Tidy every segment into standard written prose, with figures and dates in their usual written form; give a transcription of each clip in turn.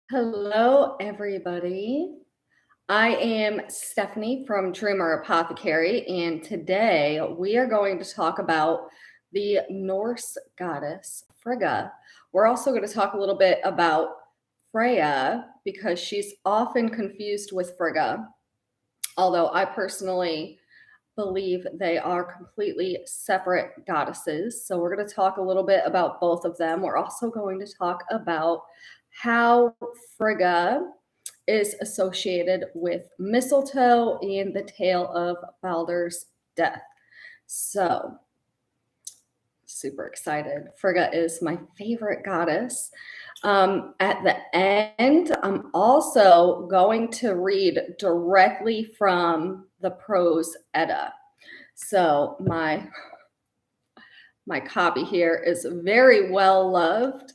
Hello, everybody. I am Stephanie from Dreamer Apothecary, and today we are going to talk about the Norse goddess Frigga. We're also going to talk a little bit about Freya because she's often confused with Frigga, although I personally believe they are completely separate goddesses. So, we're going to talk a little bit about both of them. We're also going to talk about how Frigga is associated with mistletoe and the tale of Baldr's death. So, super excited. Frigga is my favorite goddess. At the end, I'm also going to read directly from the Prose Edda. So my copy here is very well loved.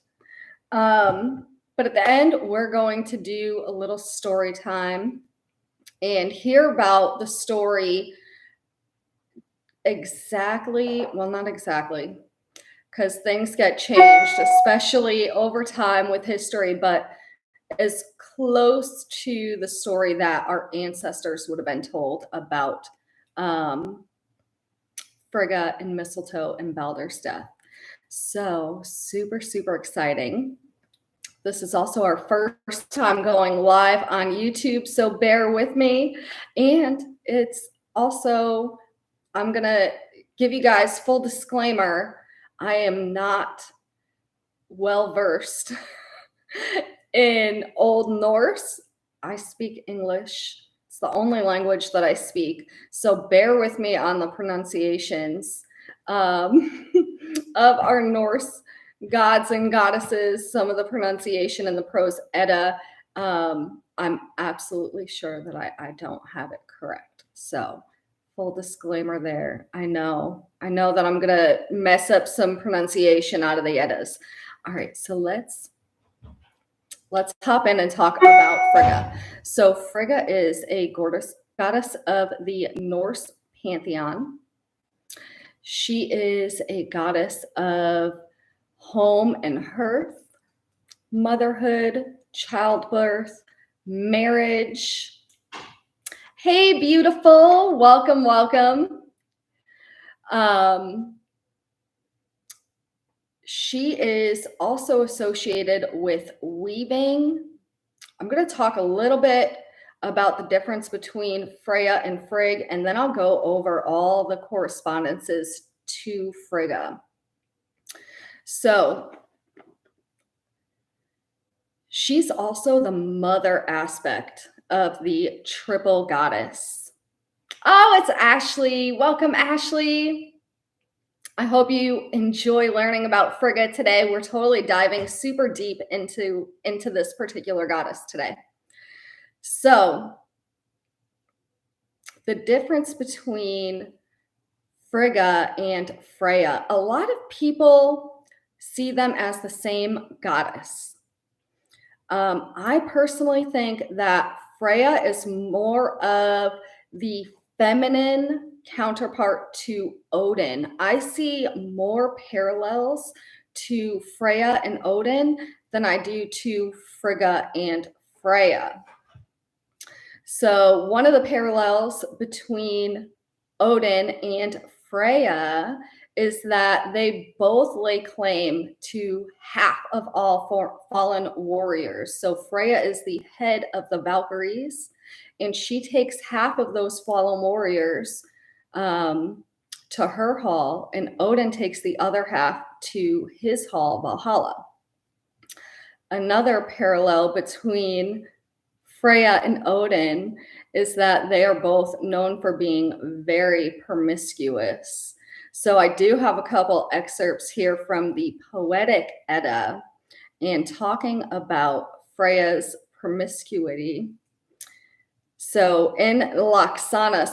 But at the end, we're going to do a little story time and hear about the story exactly, well, not exactly, because things get changed, especially over time with history, but as close to the story that our ancestors would have been told about Frigga and Mistletoe and Baldr's death. So, super, super exciting. This is also our first time going live on YouTube, so bear with me. And it's also, I'm going to give you guys full disclaimer, I am not well versed in Old Norse. I speak English. It's the only language that I speak. So bear with me on the pronunciations of our Norse gods and goddesses, some of the pronunciation in the Prose Edda. I'm absolutely sure that I don't have it correct. So full disclaimer there. I know that I'm going to mess up some pronunciation out of the Eddas. All right, so let's hop in and talk about Frigga. So Frigga is a goddess of the Norse pantheon. She is a goddess of home and hearth, motherhood, childbirth, marriage. Hey, beautiful. Welcome, welcome. She is also associated with weaving. I'm going to talk a little bit about the difference between Freya and Frigg, and then I'll go over all the correspondences to Frigga. So, she's also the mother aspect of the triple goddess. Oh, it's Ashley. Welcome, Ashley. I hope you enjoy learning about Frigga today. We're totally diving super deep into this particular goddess today. So, the difference between Frigga and Freya, a lot of people see them as the same goddess. I personally think that Freya is more of the feminine counterpart to Odin. I see more parallels to Freya and Odin than I do to Frigga and Freya. So, one of the parallels between Odin and Freya is that they both lay claim to half of all fallen warriors. So Freya is the head of the Valkyries, and she takes half of those fallen warriors to her hall, and Odin takes the other half to his hall, Valhalla. Another parallel between Freya and Odin is that they are both known for being very promiscuous. So I do have a couple excerpts here from the Poetic Edda and talking about Freya's promiscuity. So in Laxana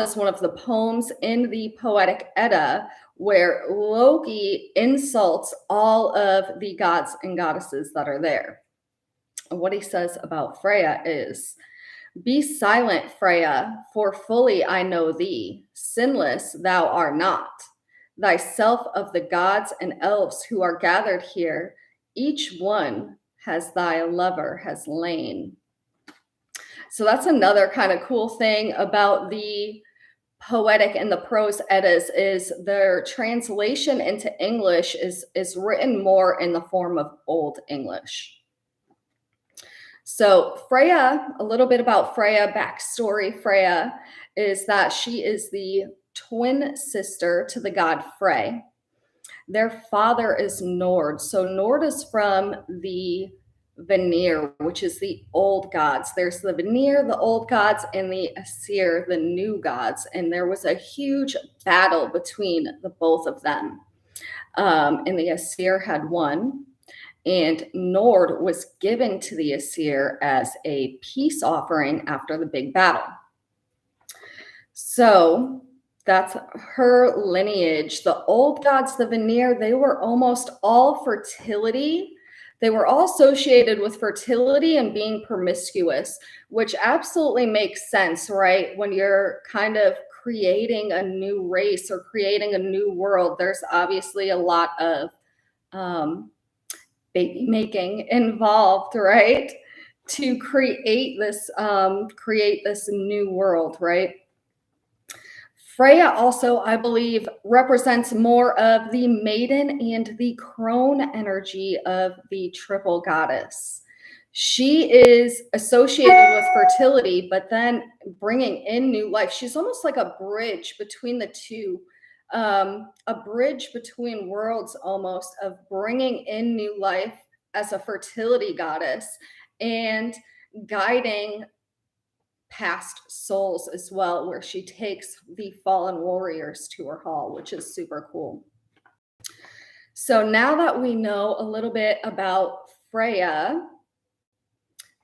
is one of the poems in the Poetic Edda where Loki insults all of the gods and goddesses that are there. What he says about Freya is, "Be silent, Freya, for fully I know thee. Sinless thou art not. Thyself of the gods and elves who are gathered here, each one has thy lover has lain. So that's another kind of cool thing about the Poetic and the Prose Eddas is their translation into English is written more in the form of Old English. So Freya, a little bit about Freya, backstory. Freya is that she is the twin sister to the god Frey. Their father is Nord. So Nord is from the Vanir, which is the old gods. There's the Vanir, the old gods, and the Aesir, the new gods. And there was a huge battle between the both of them. And the Aesir had won. And Nord was given to the Aesir as a peace offering after the big battle. So that's her lineage. The old gods, the Vanir, they were almost all fertility. They were all associated with fertility and being promiscuous, which absolutely makes sense, right? When you're kind of creating a new race or creating a new world, there's obviously a lot of baby making involved, right? To create this new world, right? Freya also, I believe, represents more of the maiden and the crone energy of the triple goddess. She is associated with fertility, but then bringing in new life. She's almost like a bridge between the two, a bridge between worlds almost, of bringing in new life as a fertility goddess and guiding past souls as well, where she takes the fallen warriors to her hall, which is super cool. So now that we know a little bit about Freya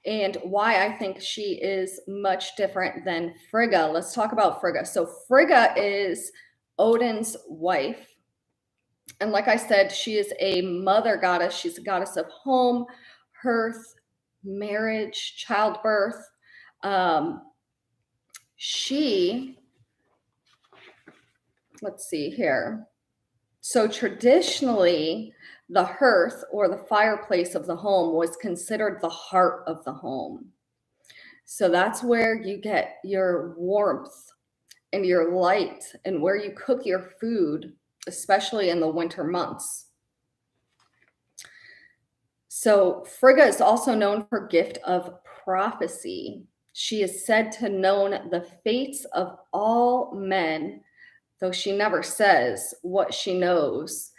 and why I think she is much different than Frigga, let's talk about Frigga. So Frigga is Odin's wife. And like I said, she is a mother goddess. She's a goddess of home, hearth, marriage, childbirth. Let's see here. So traditionally, the hearth or the fireplace of the home was considered the heart of the home. So that's where you get your warmth and your light and where you cook your food, especially in the winter months. So Frigga is also known for her gift of prophecy. She is said to know the fates of all men, though she never says what she knows.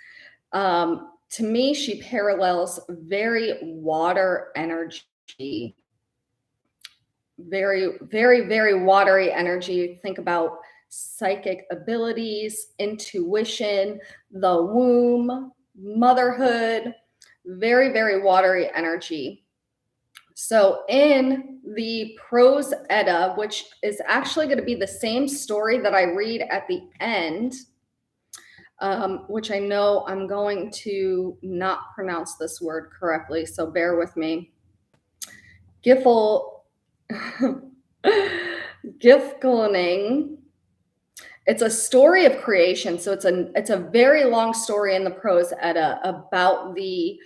To me, she parallels very water energy, very, very, very watery energy. Think about psychic abilities, intuition, the womb, motherhood, very, very watery energy. So in the Prose Edda, which is actually going to be the same story that I read at the end, which I know I'm going to not pronounce this word correctly, so bear with me. Gifglening. It's a story of creation, so it's a very long story in the Prose Edda about the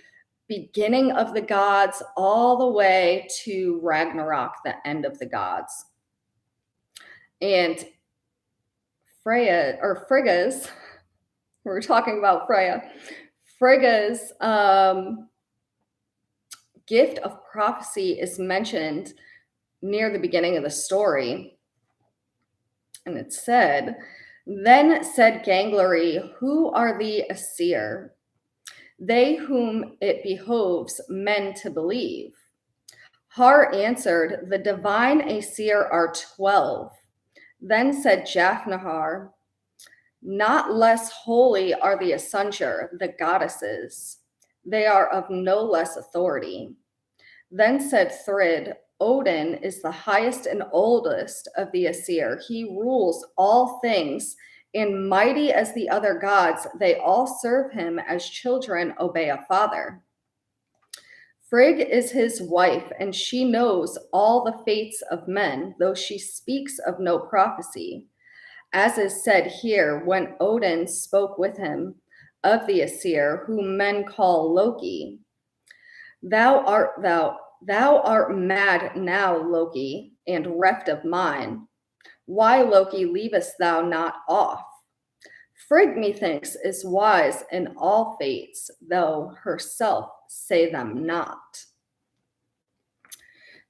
beginning of the gods all the way to Ragnarok, the end of the gods. And Frigga's, we're talking about Freya, Frigga's gift of prophecy is mentioned near the beginning of the story. And it said, "Then said Gangleri, who are the Aesir? They whom it behoves men to believe." Har answered, "The divine Aesir are 12. Then said Jafnahar, "Not less holy are the Asuntur, the goddesses. They are of no less authority." Then said Thrid, "Odin is the highest and oldest of the Aesir. He rules all things, and mighty as the other gods, they all serve him as children obey a father. Frigg is his wife, and she knows all the fates of men, though she speaks of no prophecy. As is said here, when Odin spoke with him of the Aesir, whom men call Loki. Thou art mad now, Loki, and reft of mind. Why, Loki, leavest thou not off? Frigg, methinks, is wise in all fates, though herself say them not.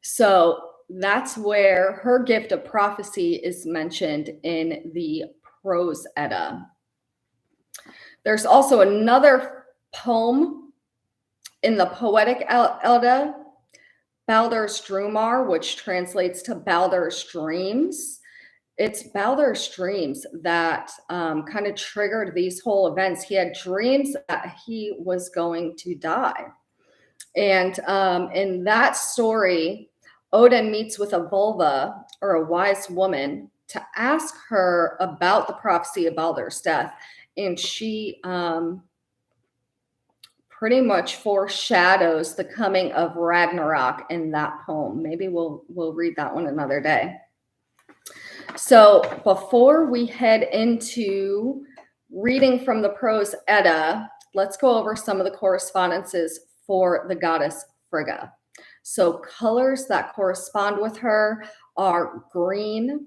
So that's where her gift of prophecy is mentioned in the Prose Edda. There's also another poem in the Poetic Edda, Baldr's Drumar, which translates to Baldr's dreams. It's Baldr's dreams that kind of triggered these whole events. He had dreams that he was going to die. And in that story, Odin meets with a vulva, or a wise woman, to ask her about the prophecy of Baldr's death. And she pretty much foreshadows the coming of Ragnarok in that poem. Maybe we'll read that one another day. So before we head into reading from the Prose Edda, let's go over some of the correspondences for the goddess Frigga. So colors that correspond with her are green,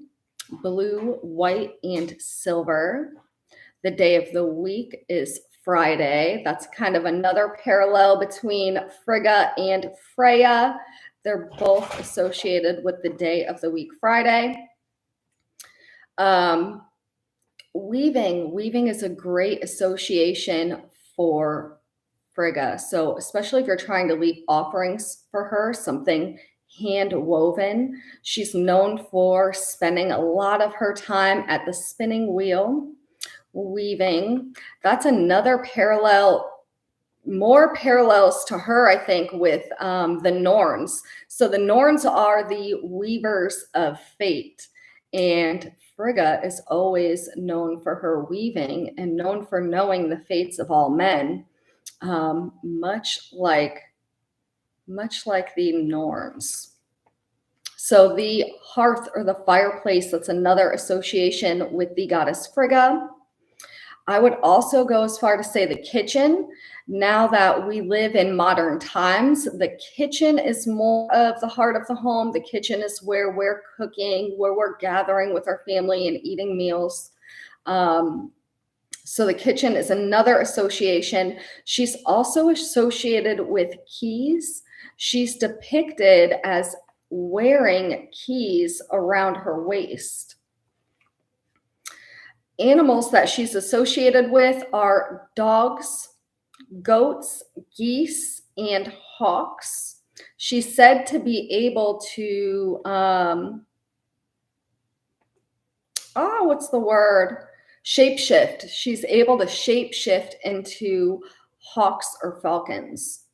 blue, white, and silver. The day of the week is Friday. That's kind of another parallel between Frigga and Freya. They're both associated with the day of the week, Friday. Weaving is a great association for Frigga. So especially if you're trying to leave offerings for her, something hand woven. She's known for spending a lot of her time at the spinning wheel, weaving. That's another parallel, more parallels to her, I think, with the Norns. So the Norns are the weavers of fate, and Frigga is always known for her weaving and known for knowing the fates of all men, much like the Norns. So the hearth, or the fireplace, that's another association with the goddess Frigga. I would also go as far to say the kitchen. Now that we live in modern times, the kitchen is more of the heart of the home. The kitchen is where we're cooking, where we're gathering with our family and eating meals. So the kitchen is another association. She's also associated with keys. She's depicted as wearing keys around her waist. Animals that she's associated with are dogs, goats, geese, and hawks. She's said to be able to, shapeshift. She's able to shapeshift into hawks or falcons.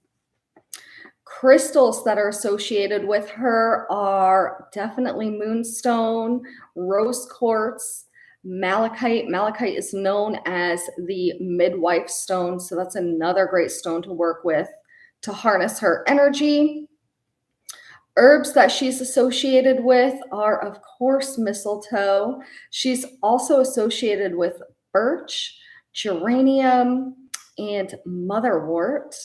Crystals that are associated with her are definitely moonstone, rose quartz, malachite. Malachite is known as the midwife stone, so that's another great stone to work with to harness her energy. Herbs that she's associated with are, of course, mistletoe. She's also associated with birch, geranium, and motherwort.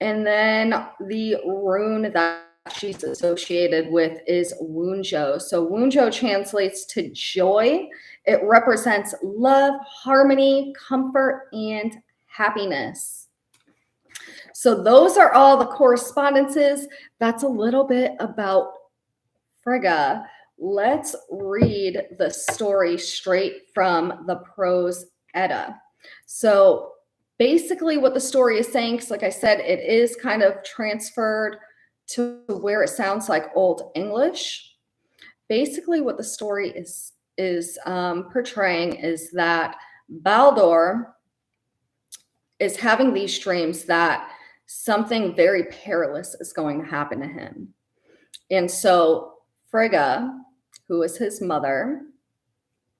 And then the rune that she's associated with is Wunjo. So Wunjo translates to joy. It represents love, harmony, comfort, and happiness. So those are all the correspondences. That's a little bit about Frigga. Let's read the story straight from the Prose Edda. So basically what the story is saying, because like I said, it is kind of transferred to where it sounds like Old English. Basically what the story is portraying is that Baldr is having these dreams that something very perilous is going to happen to him. And so Frigga, who is his mother,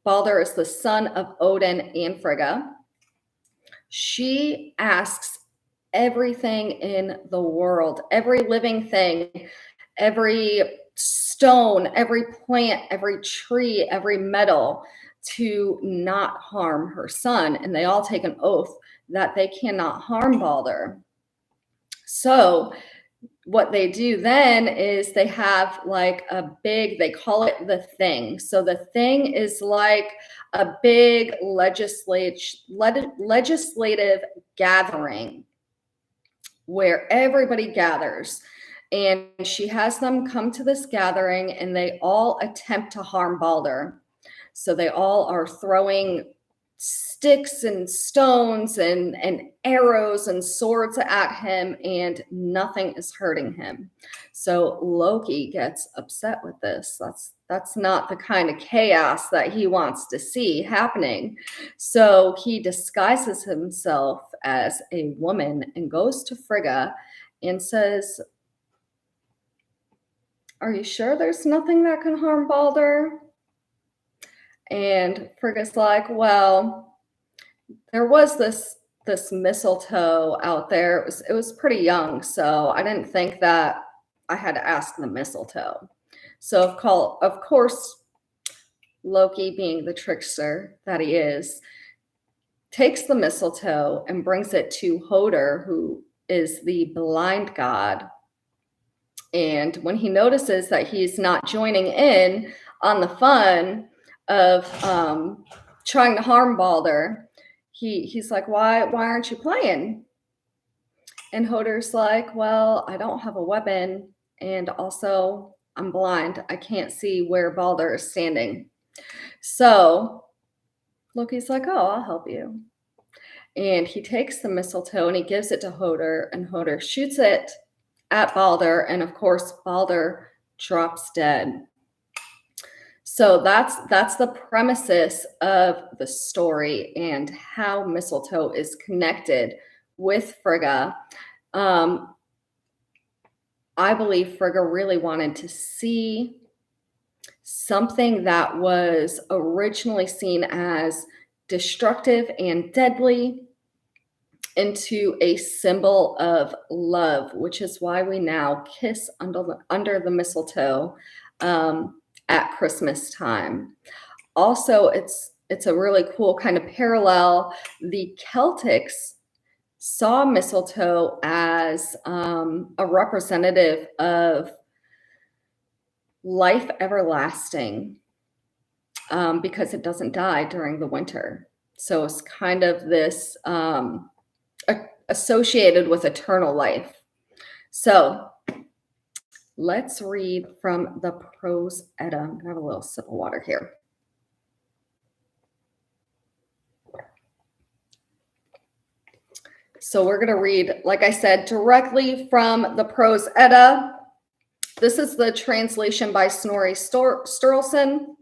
Baldr is the son of Odin and Frigga. She asks everything in the world, every living thing, every stone, every plant, every tree, every metal, to not harm her son. And they all take an oath that they cannot harm Baldr. So what they do then is they have like they call it the thing. So the thing is like a big legislative gathering where everybody gathers. And she has them come to this gathering and they all attempt to harm Baldr. So they all are throwing sticks and stones and arrows and swords at him, and nothing is hurting him. So Loki gets upset with this. That's not the kind of chaos that he wants to see happening. So he disguises himself as a woman and goes to Frigga and says, "Are you sure there's nothing that can harm Baldr?" And Frigga's like, "Well, there was this mistletoe out there. It was pretty young, so I didn't think that I had to ask the mistletoe." So of course, Loki, being the trickster that he is, takes the mistletoe and brings it to Hoder, who is the blind god. And when he notices that he's not joining in on the fun of trying to harm Baldr, he's like, why aren't you playing? And Hoder's like, "Well, I don't have a weapon, and also I'm blind. I can't see where Baldr is standing." So Loki's like, "Oh, I'll help you." And he takes the mistletoe and he gives it to Hoder, and Hoder shoots it at Baldr, and of course Baldr drops dead. So that's the premises of the story and how mistletoe is connected with Frigga. I believe Frigga really wanted to see something that was originally seen as destructive and deadly into a symbol of love, which is why we now kiss under the mistletoe at Christmas time. Also, it's a really cool kind of parallel. The Celtics saw mistletoe as a representative of life everlasting because it doesn't die during the winter. So it's kind of this associated with eternal life. So let's read from the Prose Edda. I'm going to have a little sip of water here. So we're going to read, like I said, directly from the Prose Edda. This is the translation by Snorri Sturluson.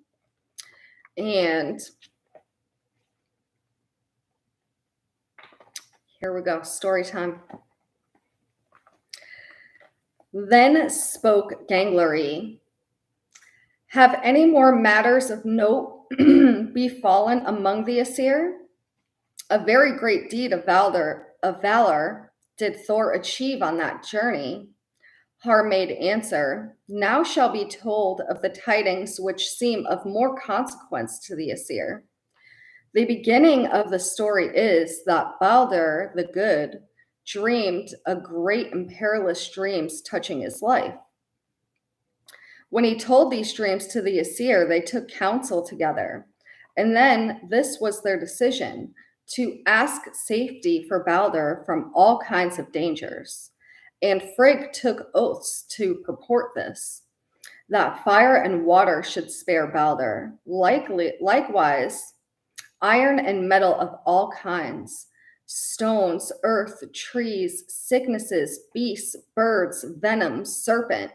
And here we go, story time. Then spoke Gangleri. "Have any more matters of note befallen among the Aesir? A very great deed of valor did Thor achieve on that journey." Har made answer, "Now shall be told of the tidings which seem of more consequence to the Aesir. The beginning of the story is that Baldr the Good dreamed a great and perilous dreams touching his life. When he told these dreams to the Aesir, they took counsel together, and then this was their decision, to ask safety for Baldr from all kinds of dangers. And Frigg took oaths to purport this, that fire and water should spare Baldr, likewise iron and metal of all kinds, stones, earth, trees, sicknesses, beasts, birds, venom, serpent.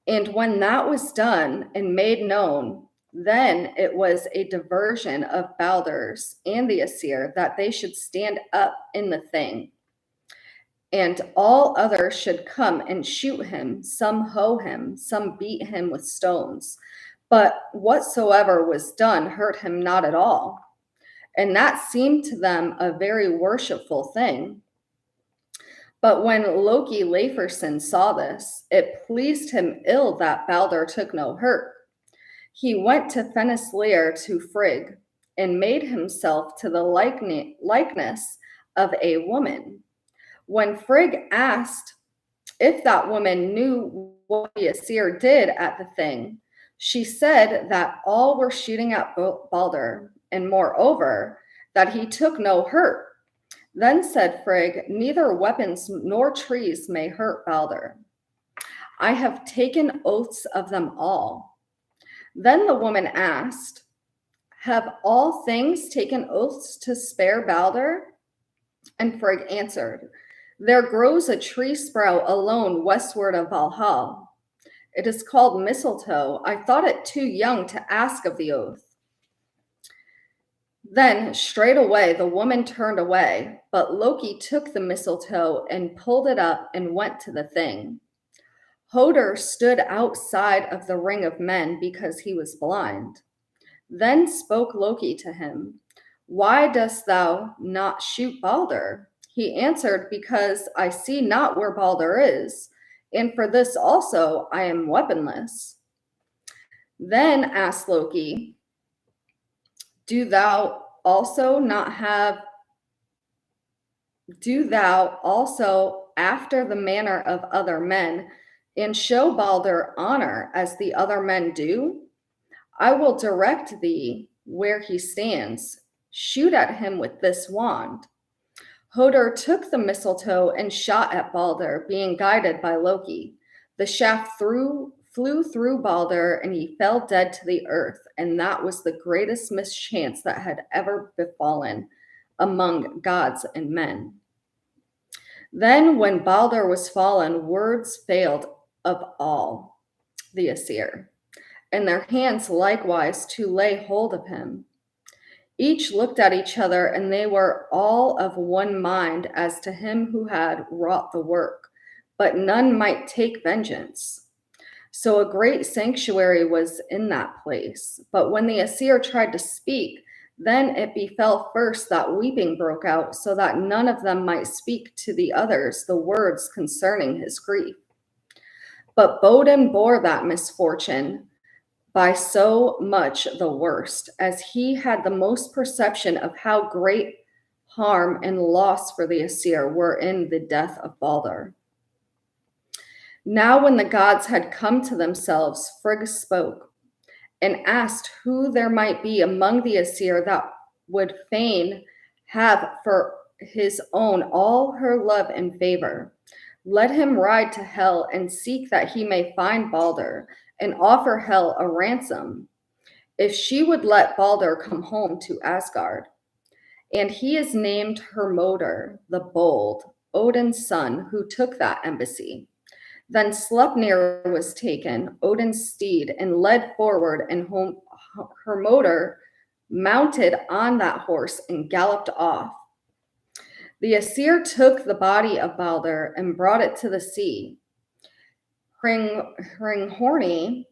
And when that was done and made known, then it was a diversion of Baldr's and the Aesir that they should stand up in the thing. And all others should come and shoot him, some hoe him, some beat him with stones. But whatsoever was done hurt him not at all. And that seemed to them a very worshipful thing. But when Loki Leifrson saw this, it pleased him ill that Baldr took no hurt. He went to Fenrisleir to Frigg, and made himself to the likeness of a woman. When Frigg asked if that woman knew what the Aesir did at the thing, she said that all were shooting at Baldr, and moreover, that he took no hurt. Then said Frigg, neither weapons nor trees may hurt Baldr. I have taken oaths of them all. Then the woman asked, have all things taken oaths to spare Baldr? And Frigg answered, there grows a tree sprout alone westward of Valhall. It is called mistletoe. I thought it too young to ask of the oath. Then straightway the woman turned away, but Loki took the mistletoe and pulled it up and went to the thing. Hoder stood outside of the ring of men because he was blind. Then spoke Loki to him, why dost thou not shoot Baldr? He answered, because I see not where Baldr is, and for this also I am weaponless. Then asked Loki, do thou also after the manner of other men, and show Baldr honor as the other men do? I will direct thee where he stands. Shoot at him with this wand. Hoder took the mistletoe and shot at Baldr, being guided by Loki. The shaft flew through Baldr, and he fell dead to the earth, and that was the greatest mischance that had ever befallen among gods and men. Then when Baldr was fallen, words failed of all the Aesir, and their hands likewise to lay hold of him. Each looked at each other, and they were all of one mind as to him who had wrought the work, but none might take vengeance. So a great sanctuary was in that place. But when the Aesir tried to speak, then it befell first that weeping broke out, so that none of them might speak to the others the words concerning his grief. But Odin bore that misfortune by so much the worst, as he had the most perception of how great harm and loss for the Aesir were in the death of Baldr. Now when the gods had come to themselves, Frigg spoke, and asked who there might be among the Aesir that would fain have for his own all her love and favor. Let him ride to hell and seek that he may find Baldr, and offer hell a ransom, if she would let Baldr come home to Asgard. And he is named Hermodr the Bold, Odin's son, who took that embassy. Then Sleipnir was taken, Odin's steed, and led forward, and Hermodr mounted on that horse and galloped off. The Aesir took the body of Baldr and brought it to the sea. Hringhorni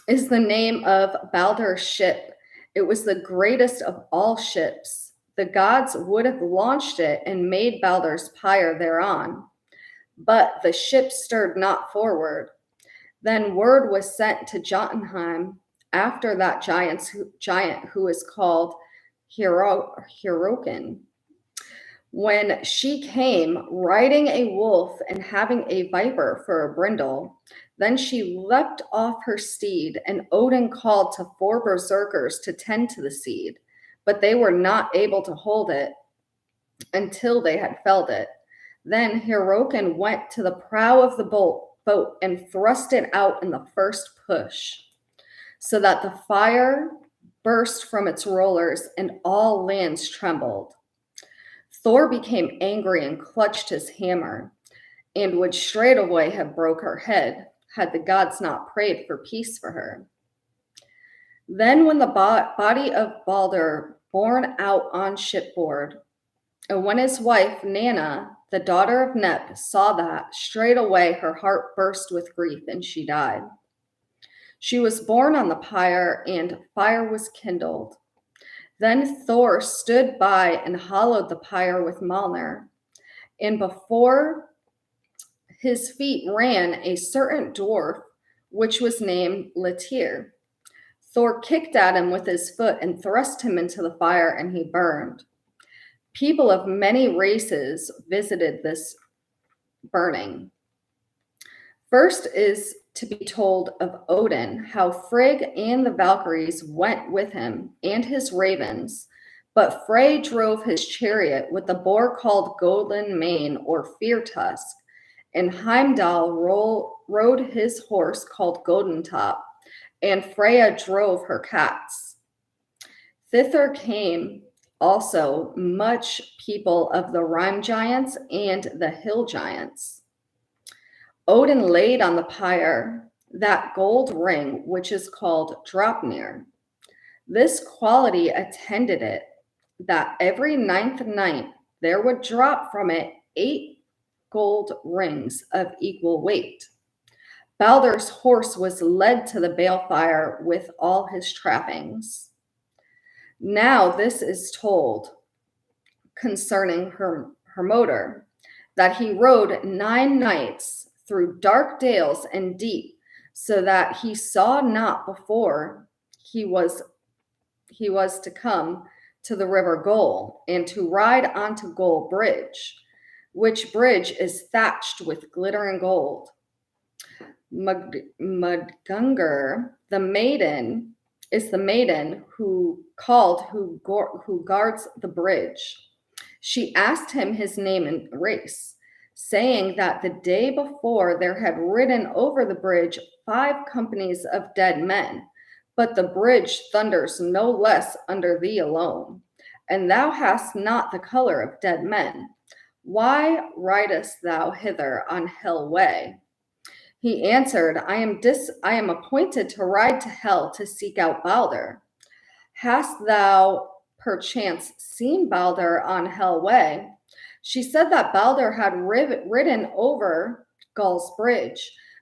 is the name of Baldr's ship. It was the greatest of all ships. The gods would have launched it and made Baldr's pyre thereon, but the ship stirred not forward. Then word was sent to Jotunheim after that giant who is called Hyrroken. When she came, riding a wolf and having a viper for a brindle, then she leapt off her steed, and Odin called to 4 berserkers to tend to the steed, but they were not able to hold it until they had felled it. Then Hyrroken went to the prow of the boat and thrust it out in the first push, so that the fire burst from its rollers and all lands trembled. Thor became angry and clutched his hammer, and would straightway have broke her head, had the gods not prayed for peace for her. Then when the body of Baldr borne out on shipboard, and when his wife Nanna, the daughter of Nep, saw that, straightway her heart burst with grief, and she died. She was borne on the pyre, and fire was kindled. Then Thor stood by and hollowed the pyre with Mjolnir, and before his feet ran a certain dwarf, which was named Letyr. Thor kicked at him with his foot and thrust him into the fire, and he burned. People of many races visited this burning. First is to be told of Odin, how Frigg and the Valkyries went with him and his ravens, but Frey drove his chariot with the boar called Golden Mane or Fear Tusk, and Heimdall rode his horse called Golden Top, and Freya drove her cats. Thither came also much people of the Rime giants and the hill giants. Odin laid on the pyre that gold ring, which is called Draupnir. This quality attended it, that every ninth night there would drop from it 8 gold rings of equal weight. Baldr's horse was led to the balefire with all his trappings. Now this is told concerning Hermodr, that he rode 9 nights through dark dales and deep, so that he saw not before he was to come to the river Goal, and to ride onto Goal Bridge, which bridge is thatched with glittering gold. Mudgungur, the maiden, is the maiden who guards the bridge. She asked him his name and race, saying that the day before there had ridden over the bridge 5 companies of dead men, but the bridge thunders no less under thee alone, and thou hast not the color of dead men. Why ridest thou hither on hell way? He answered, I am appointed to ride to hell to seek out Baldr. Hast thou perchance seen Baldr on hell way? She said that Baldr had ridden over Gull's Bridge,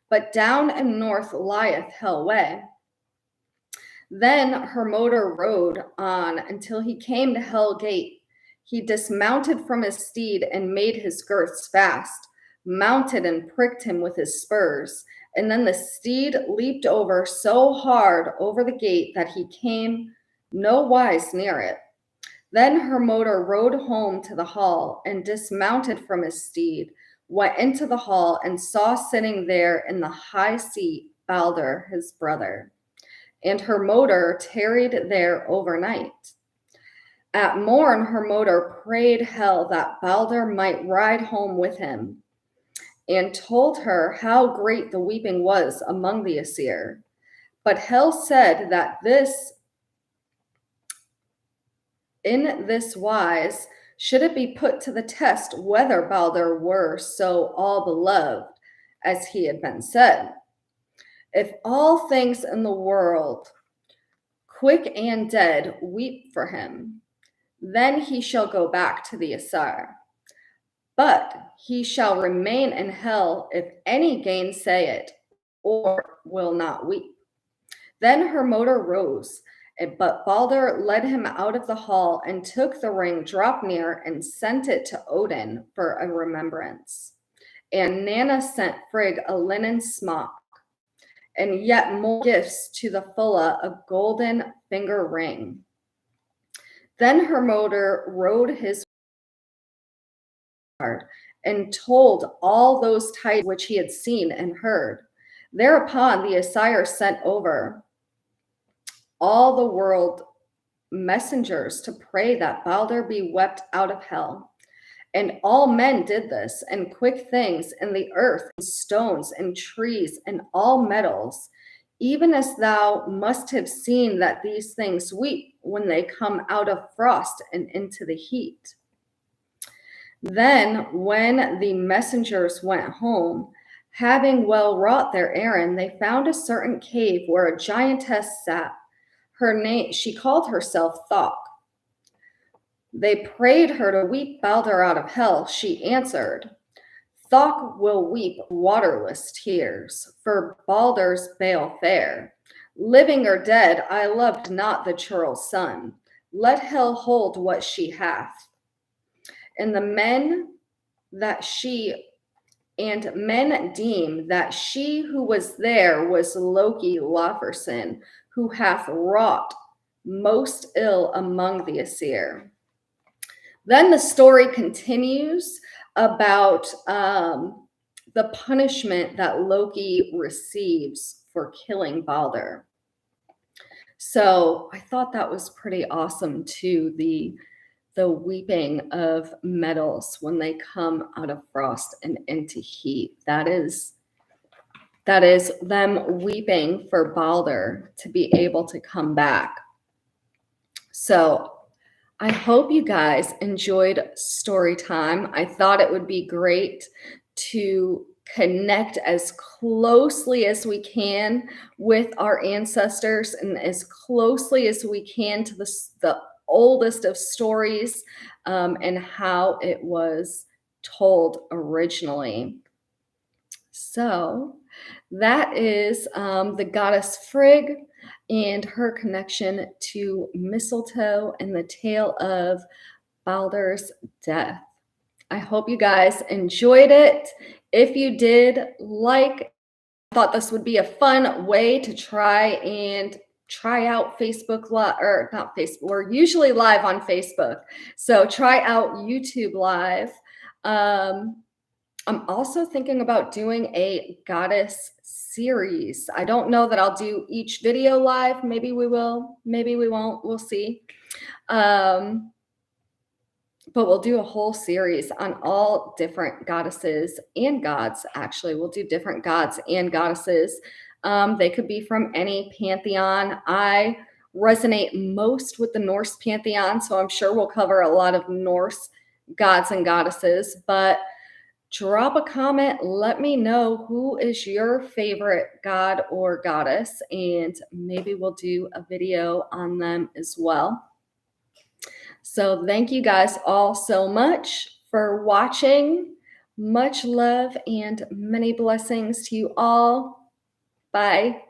but down and north lieth hell way. Then Hermodr rode on until he came to Hell Gate. He dismounted from his steed and made his girths fast, mounted and pricked him with his spurs, and then the steed leaped over so hard over the gate that he came no wise near it. Then Hermodr rode home to the hall and dismounted from his steed, went into the hall and saw sitting there in the high seat Baldr, his brother. And Hermodr tarried there overnight. At morn, Hermodr prayed Hel that Baldr might ride home with him, and told her how great the weeping was among the Aesir. But Hel said that in this wise should it be put to the test whether Baldr were so all beloved as he had been said. If all things in the world, quick and dead, weep for him, then he shall go back to the Aesir. But he shall remain in hell if any gainsay it, or will not weep. Then Hermodr rose, but Baldr led him out of the hall and took the ring Draupnir and sent it to Odin for a remembrance. And Nanna sent Frigg a linen smock, and yet more gifts to the Fulla, a golden finger ring. Then Hermodr rode his hard and told all those tidings which he had seen and heard. Thereupon the Aesir sent over all the world messengers to pray that Baldr be wept out of hell. And all men did this, and quick things in the earth, and stones, and trees, and all metals, even as thou must have seen that these things weep when they come out of frost and into the heat. Then, when the messengers went home, having well wrought their errand, they found a certain cave where a giantess sat. She called herself Thok. They prayed her to weep Baldr out of hell. She answered, Thok will weep waterless tears for Baldr's bale fair. Living or dead, I loved not the churl's son. Let hell hold what she hath. And men deem that she who was there was Loki Laferson, who hath wrought most ill among the Aesir. Then the story continues about the punishment that Loki receives for killing Balder. So I thought that was pretty awesome too. The weeping of metals when they come out of frost and into heat. That is them weeping for Balder to be able to come back. So I hope you guys enjoyed story time. I thought it would be great to connect as closely as we can with our ancestors and as closely as we can to the oldest of stories, and how it was told originally. So that is the goddess Frigg and her connection to mistletoe and the tale of Baldur's death. I hope you guys enjoyed it. If you did, I thought this would be a fun way to try out Facebook Live, or not Facebook. We're usually live on Facebook. So try out YouTube Live. I'm also thinking about doing a goddess series. I don't know that I'll do each video live. Maybe we will, maybe we won't. We'll see. But we'll do a whole series on all different goddesses and gods. Actually, we'll do different gods and goddesses. They could be from any pantheon. I resonate most with the Norse pantheon, so I'm sure we'll cover a lot of Norse gods and goddesses. But drop a comment. Let me know who is your favorite god or goddess, and maybe we'll do a video on them as well. So thank you guys all so much for watching. Much love and many blessings to you all. Bye.